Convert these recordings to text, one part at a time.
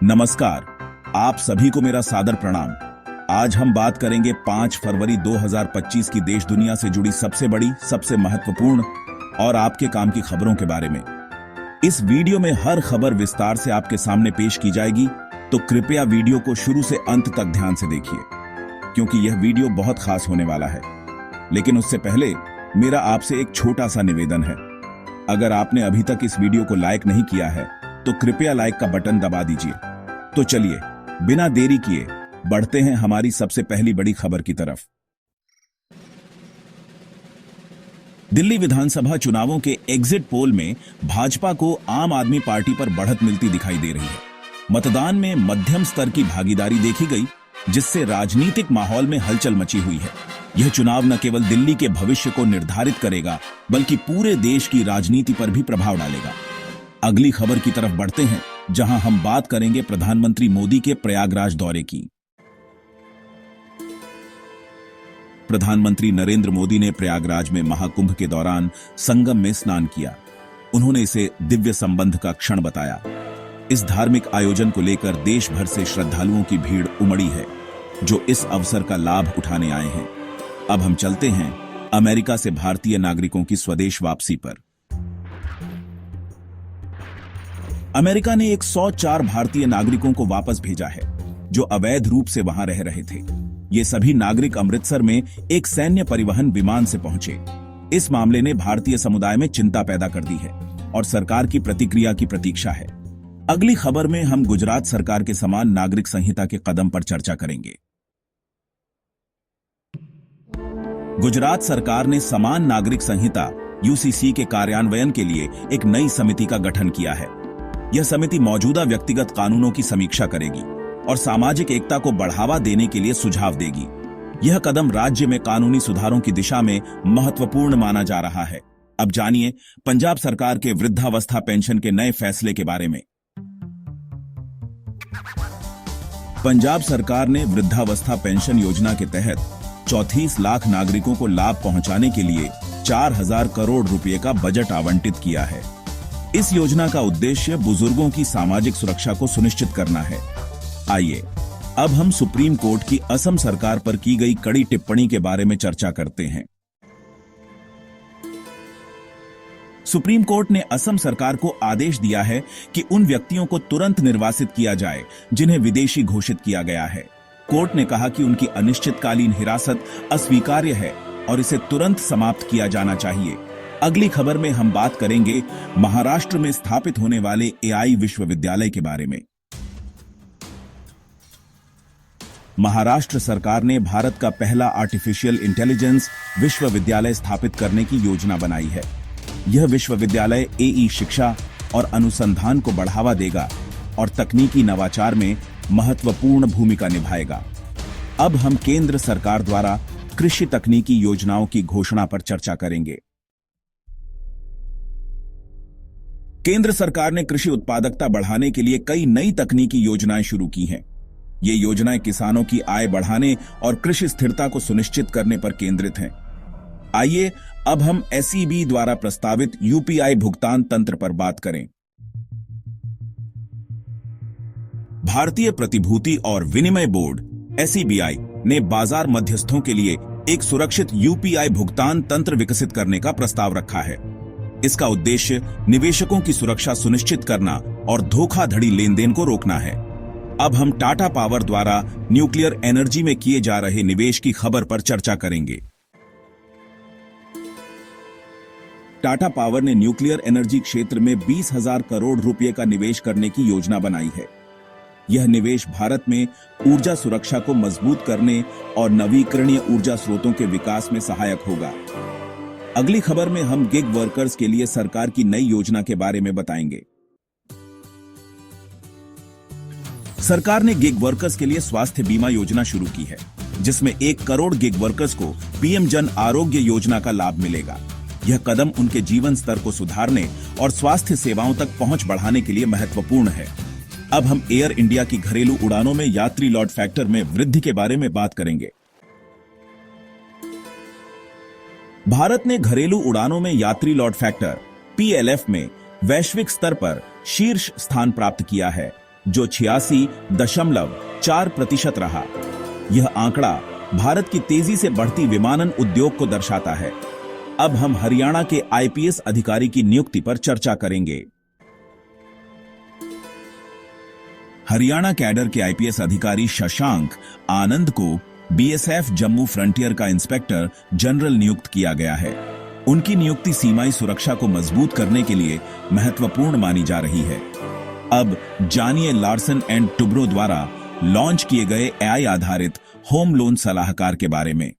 नमस्कार, आप सभी को मेरा सादर प्रणाम। आज हम बात करेंगे 5 फरवरी 2025 की देश दुनिया से जुड़ी सबसे बड़ी, सबसे महत्वपूर्ण और आपके काम की खबरों के बारे में। इस वीडियो में हर खबर विस्तार से आपके सामने पेश की जाएगी, तो कृपया वीडियो को शुरू से अंत तक ध्यान से देखिए, क्योंकि यह वीडियो बहुत खास होने वाला है। लेकिन उससे पहले मेरा आपसे एक छोटा सा निवेदन है। अगर आपने अभी तक इस वीडियो को लाइक नहीं किया है तो कृपया लाइक का बटन दबा दीजिए। तो चलिए बिना देरी किए बढ़ते हैं हमारी सबसे पहली बड़ी खबर की तरफ। दिल्ली विधानसभा चुनावों के एग्जिट पोल में भाजपा को आम आदमी पार्टी पर बढ़त मिलती दिखाई दे रही है। मतदान में मध्यम स्तर की भागीदारी देखी गई, जिससे राजनीतिक माहौल में हलचल मची हुई है। यह चुनाव न केवल दिल्ली के भविष्य को निर्धारित करेगा, बल्कि पूरे देश की राजनीति पर भी प्रभाव डालेगा। अगली खबर की तरफ बढ़ते हैं, जहां हम बात करेंगे प्रधानमंत्री मोदी के प्रयागराज दौरे की। प्रधानमंत्री नरेंद्र मोदी ने प्रयागराज में महाकुंभ के दौरान संगम में स्नान किया। उन्होंने इसे दिव्य संबंध का क्षण बताया। इस धार्मिक आयोजन को लेकर देश भर से श्रद्धालुओं की भीड़ उमड़ी है, जो इस अवसर का लाभ उठाने आए हैं। अब हम चलते हैं अमेरिका से भारतीय नागरिकों की स्वदेश वापसी पर। अमेरिका ने 104 भारतीय नागरिकों को वापस भेजा है, जो अवैध रूप से वहां रह रहे थे। ये सभी नागरिक अमृतसर में एक सैन्य परिवहन विमान से पहुंचे। इस मामले ने भारतीय समुदाय में चिंता पैदा कर दी है और सरकार की प्रतिक्रिया की प्रतीक्षा है। अगली खबर में हम गुजरात सरकार के समान नागरिक संहिता के कदम पर चर्चा करेंगे। गुजरात सरकार ने समान नागरिक संहिता यूसीसी के कार्यान्वयन के लिए एक नई समिति का गठन किया है। यह समिति मौजूदा व्यक्तिगत कानूनों की समीक्षा करेगी और सामाजिक एकता को बढ़ावा देने के लिए सुझाव देगी। यह कदम राज्य में कानूनी सुधारों की दिशा में महत्वपूर्ण माना जा रहा है। अब जानिए पंजाब सरकार के वृद्धावस्था पेंशन के नए फैसले के बारे में। पंजाब सरकार ने वृद्धावस्था पेंशन योजना के तहत 34 लाख नागरिकों को लाभ पहुंचाने के लिए 4000 करोड़ रुपए का बजट आवंटित किया है। इस योजना का उद्देश्य बुजुर्गों की सामाजिक सुरक्षा को सुनिश्चित करना है। आइए अब हम सुप्रीम कोर्ट की असम सरकार पर की गई कड़ी टिप्पणी के बारे में चर्चा करते हैं। सुप्रीम कोर्ट ने असम सरकार को आदेश दिया है कि उन व्यक्तियों को तुरंत निर्वासित किया जाए जिन्हें विदेशी घोषित किया गया है। कोर्ट ने कहा कि उनकी अनिश्चितकालीन हिरासत अस्वीकार्य है और इसे तुरंत समाप्त किया जाना चाहिए। अगली खबर में हम बात करेंगे महाराष्ट्र में स्थापित होने वाले एआई विश्वविद्यालय के बारे में। महाराष्ट्र सरकार ने भारत का पहला आर्टिफिशियल इंटेलिजेंस विश्वविद्यालय स्थापित करने की योजना बनाई है। यह विश्वविद्यालय एई शिक्षा और अनुसंधान को बढ़ावा देगा और तकनीकी नवाचार में महत्वपूर्ण भूमिका निभाएगा। अब हम केंद्र सरकार द्वारा कृषि तकनीकी योजनाओं की घोषणा पर चर्चा करेंगे। केंद्र सरकार ने कृषि उत्पादकता बढ़ाने के लिए कई नई तकनीकी योजनाएं शुरू की हैं। ये योजनाएं किसानों की आय बढ़ाने और कृषि स्थिरता को सुनिश्चित करने पर केंद्रित हैं। आइए अब हम एसईबी द्वारा प्रस्तावित यूपीआई भुगतान तंत्र पर बात करें। भारतीय प्रतिभूति और विनिमय बोर्ड एसईबीआई ने बाजार मध्यस्थों के लिए एक सुरक्षित यूपीआई भुगतान तंत्र विकसित करने का प्रस्ताव रखा है। इसका उद्देश्य निवेशकों की सुरक्षा सुनिश्चित करना और धोखाधड़ी लेनदेन को रोकना है। अब हम टाटा पावर द्वारा न्यूक्लियर एनर्जी में किए जा रहे निवेश की खबर पर चर्चा करेंगे। टाटा पावर ने न्यूक्लियर एनर्जी क्षेत्र में 20,000 करोड़ रुपए का निवेश करने की योजना बनाई है। यह निवेश भारत में ऊर्जा सुरक्षा को मजबूत करने और नवीकरणीय ऊर्जा स्रोतों के विकास में सहायक होगा। अगली खबर में हम गिग वर्कर्स के लिए सरकार की नई योजना के बारे में बताएंगे। सरकार ने गिग वर्कर्स के लिए स्वास्थ्य बीमा योजना शुरू की है, जिसमें 1 करोड़ गिग वर्कर्स को पीएम जन आरोग्य योजना का लाभ मिलेगा। यह कदम उनके जीवन स्तर को सुधारने और स्वास्थ्य सेवाओं तक पहुंच बढ़ाने के लिए महत्वपूर्ण है। अब हम एयर इंडिया की घरेलू उड़ानों में यात्री लॉड फैक्टर में वृद्धि के बारे में बात करेंगे। भारत ने घरेलू उड़ानों में यात्री लॉड फैक्टर पीएलएफ में वैश्विक स्तर पर शीर्ष स्थान प्राप्त किया है। जो 86.4% रहा। यह आंकड़ा भारत की तेजी से बढ़ती विमानन उद्योग को दर्शाता है। अब हम हरियाणा के आईपीएस अधिकारी की नियुक्ति पर चर्चा करेंगे। हरियाणा कैडर के आईपीएस अधिकारी शशांक आनंद को बीएसएफ जम्मू फ्रंटियर का इंस्पेक्टर जनरल नियुक्त किया गया है। उनकी नियुक्ति सीमाई सुरक्षा को मजबूत करने के लिए महत्वपूर्ण मानी जा रही है। अब जानिए लार्सन एंड टुब्रो द्वारा लॉन्च किए गए एआई आधारित होम लोन सलाहकार के बारे में।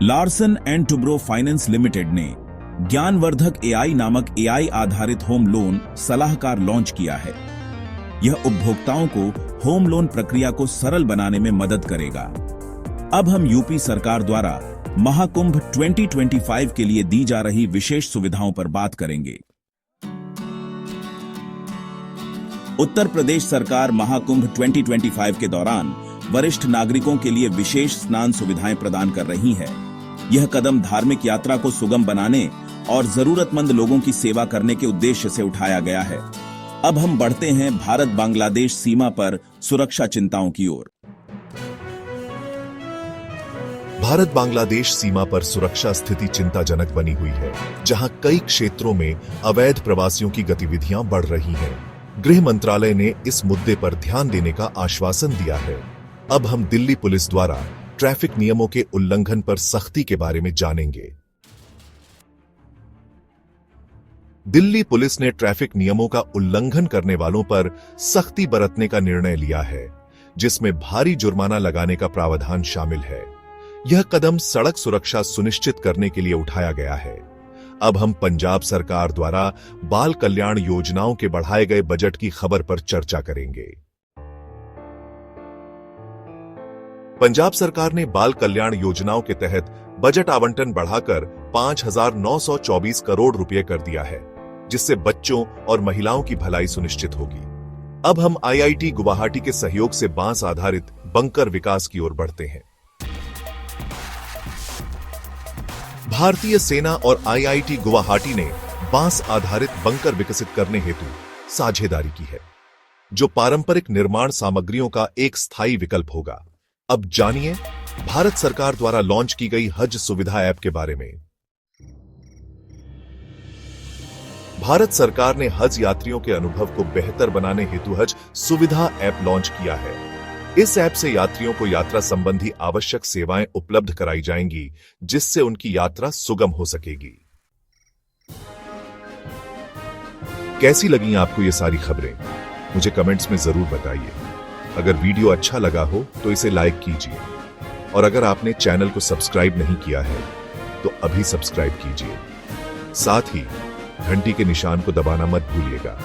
Larsen and Toubro finance limited ने ज्ञानवर्धक एआई नामक एआई आधारित होम लोन सलाहकार लॉन्च किया है। यह उपभोक्ताओं को होम लोन प्रक्रिया को सरल बनाने में मदद करेगा। अब हम यूपी सरकार द्वारा महाकुंभ 2025 के लिए दी जा रही विशेष सुविधाओं पर बात करेंगे। उत्तर प्रदेश सरकार महाकुंभ 2025 के दौरान वरिष्ठ नागरिकों के लिए विशेष स्नान सुविधाएं प्रदान कर रही है। यह कदम धार्मिक यात्रा को सुगम बनाने और जरूरतमंद लोगों की सेवा करने के उद्देश्य से उठाया गया है। अब हम बढ़ते हैं भारत बांग्लादेश सीमा पर सुरक्षा चिंताओं की ओर। भारत बांग्लादेश सीमा पर सुरक्षा स्थिति चिंताजनक बनी हुई है, जहां कई क्षेत्रों में अवैध प्रवासियों की गतिविधियां बढ़ रही हैं। गृह मंत्रालय ने इस मुद्दे पर ध्यान देने का आश्वासन दिया है। अब हम दिल्ली पुलिस द्वारा ट्रैफिक नियमों के उल्लंघन पर सख्ती के बारे में जानेंगे। दिल्ली पुलिस ने ट्रैफिक नियमों का उल्लंघन करने वालों पर सख्ती बरतने का निर्णय लिया है, जिसमें भारी जुर्माना लगाने का प्रावधान शामिल है। यह कदम सड़क सुरक्षा सुनिश्चित करने के लिए उठाया गया है। अब हम पंजाब सरकार द्वारा बाल कल्याण योजनाओं के बढ़ाए गए बजट की खबर पर चर्चा करेंगे। पंजाब सरकार ने बाल कल्याण योजनाओं के तहत बजट आवंटन बढ़ाकर 5,924 करोड़ रुपए कर दिया है, जिससे बच्चों और महिलाओं की भलाई सुनिश्चित होगी। अब हम आईआईटी गुवाहाटी के सहयोग से बांस आधारित बंकर विकास की ओर बढ़ते हैं। भारतीय सेना और आईआईटी गुवाहाटी ने बांस आधारित बंकर विकसित करने हेतु साझेदारी की है, जो पारंपरिक निर्माण सामग्रियों का एक स्थायी विकल्प होगा। अब जानिए भारत सरकार द्वारा लॉन्च की गई हज सुविधा ऐप के बारे में। भारत सरकार ने हज यात्रियों के अनुभव को बेहतर बनाने हेतु हज सुविधा ऐप लॉन्च किया है। इस ऐप से यात्रियों को यात्रा संबंधी आवश्यक सेवाएं उपलब्ध कराई जाएंगी, जिससे उनकी यात्रा सुगम हो सकेगी। कैसी लगी आपको ये सारी खबरें? मुझे कमेंट्स में जरूर बताइए। अगर वीडियो अच्छा लगा हो तो इसे लाइक कीजिए, और अगर आपने चैनल को सब्सक्राइब नहीं किया है तो अभी सब्सक्राइब कीजिए। साथ ही घंटी के निशान को दबाना मत भूलिएगा,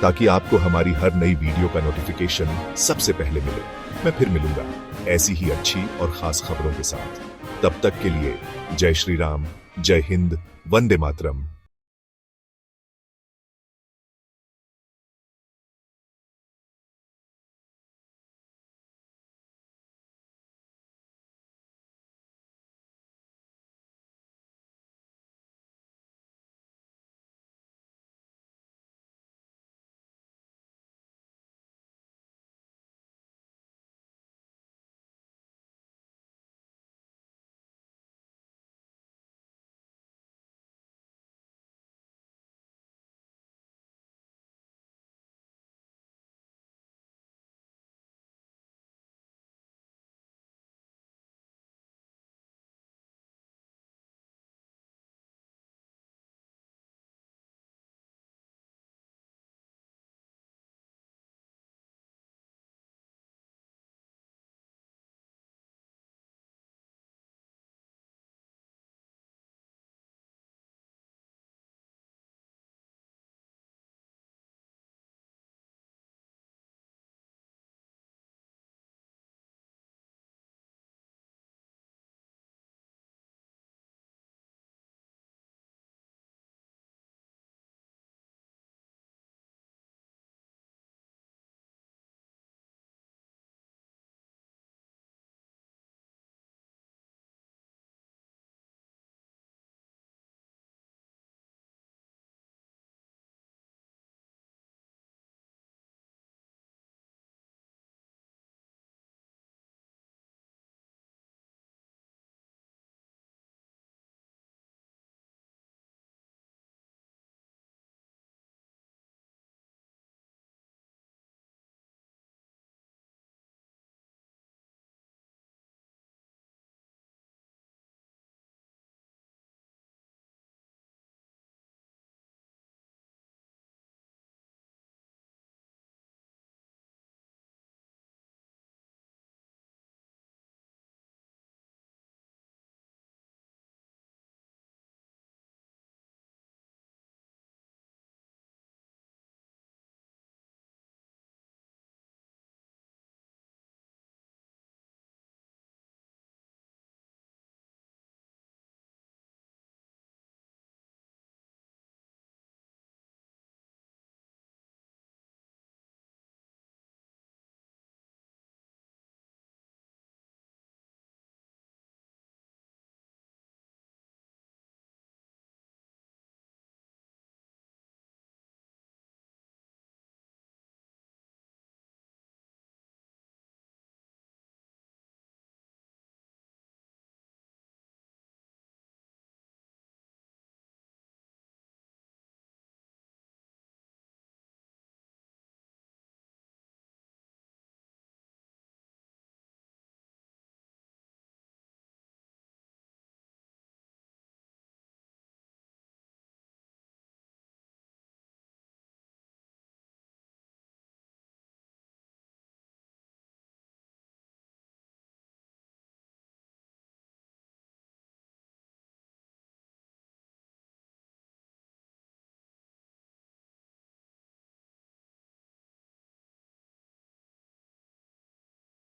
ताकि आपको हमारी हर नई वीडियो का नोटिफिकेशन सबसे पहले मिले। मैं फिर मिलूंगा ऐसी ही अच्छी और खास खबरों के साथ। तब तक के लिए जय श्री राम, जय हिंद, वंदे मातरम।